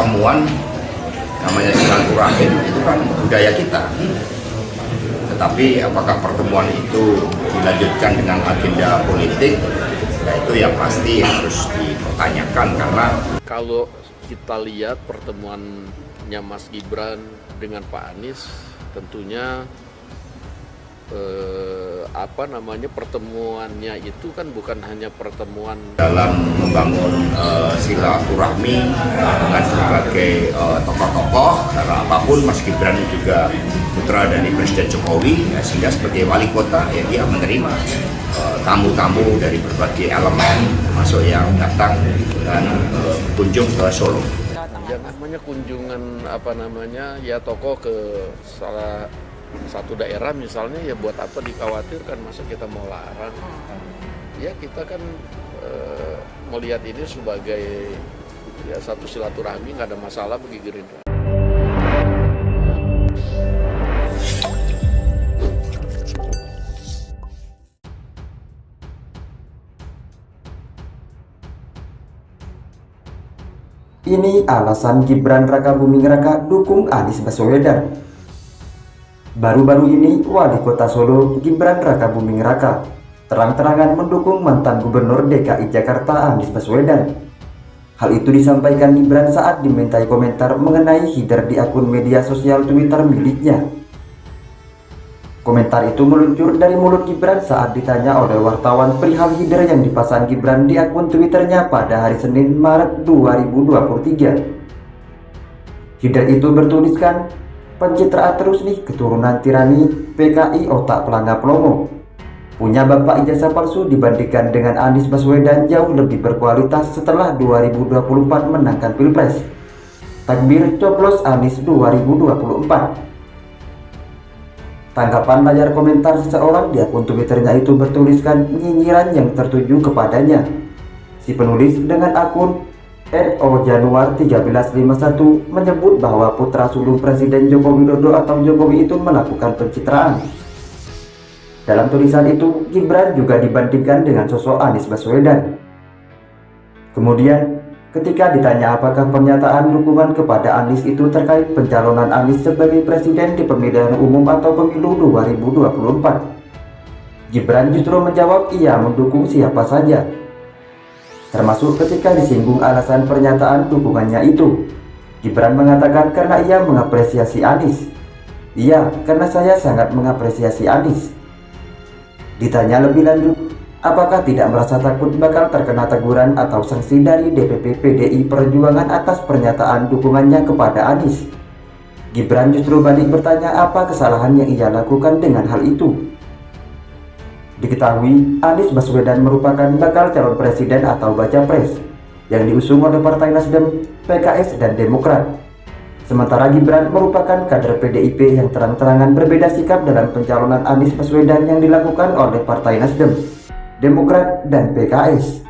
pertemuan namanya silaturahim itu kan budaya kita. Tetapi apakah pertemuan itu dilanjutkan dengan agenda politik, ya itu yang pasti harus dipertanyakan. Karena kalau kita lihat pertemuannya Mas Gibran dengan Pak Anies, tentunya pertemuannya itu kan bukan hanya pertemuan dalam membangun silaturahmi dengan berbagai tokoh-tokoh, karena apapun Mas Gibran juga putra dari Presiden Jokowi, ya, sehingga sebagai wali kota ya dia menerima tamu-tamu dari berbagai elemen termasuk yang datang dan berkunjung ke Solo. yang namanya kunjungan ya tokoh ke salah satu daerah misalnya, ya buat apa dikhawatirkan, masa kita mau larang. Ya kita kan melihat ini sebagai ya satu silaturahmi, nggak ada masalah bagi Gerindra. Ini alasan Gibran Rakabuming Raka dukung Anies Baswedan. Baru-baru ini, Wali Kota Solo Gibran Rakabuming Raka terang-terangan mendukung mantan Gubernur DKI Jakarta Anies Baswedan. Hal itu disampaikan Gibran saat dimintai komentar mengenai Hider di akun media sosial Twitter miliknya. Komentar itu meluncur dari mulut Gibran saat ditanya oleh wartawan perihal Hider yang dipasang Gibran di akun Twitternya pada hari Senin Maret 2023. Hider itu bertuliskan, "Pencitraan terus nih keturunan tirani PKI otak pelangga plomo. Punya bapak ijazah palsu dibandingkan dengan Anies Baswedan jauh lebih berkualitas setelah 2024 menangkan Pilpres. Takbir coblos Anies 2024." Tanggapan layar komentar seseorang di akun Twitternya itu bertuliskan nyinyiran yang tertuju kepadanya. Si penulis dengan akun @Januar1351 menyebut bahwa putra sulung Presiden Joko Widodo atau Jokowi itu melakukan pencitraan. Dalam tulisan itu, Gibran juga dibandingkan dengan sosok Anies Baswedan. Kemudian, ketika ditanya apakah pernyataan dukungan kepada Anies itu terkait pencalonan Anies sebagai presiden di pemilihan umum atau pemilu 2024, Gibran justru menjawab ia mendukung siapa saja. Termasuk ketika disinggung alasan pernyataan dukungannya itu, Gibran mengatakan karena ia mengapresiasi Anies. "Iya, karena saya sangat mengapresiasi Anies." Ditanya lebih lanjut, apakah tidak merasa takut bakal terkena teguran atau sanksi dari DPP PDI Perjuangan atas pernyataan dukungannya kepada Anies, Gibran justru balik bertanya apa kesalahan yang ia lakukan dengan hal itu. Diketahui, Anies Baswedan merupakan bakal calon presiden atau baca pres yang diusung oleh Partai Nasdem, PKS, dan Demokrat. Sementara Gibran merupakan kader PDIP yang terang-terangan berbeda sikap dalam pencalonan Anies Baswedan yang dilakukan oleh Partai Nasdem, Demokrat, dan PKS.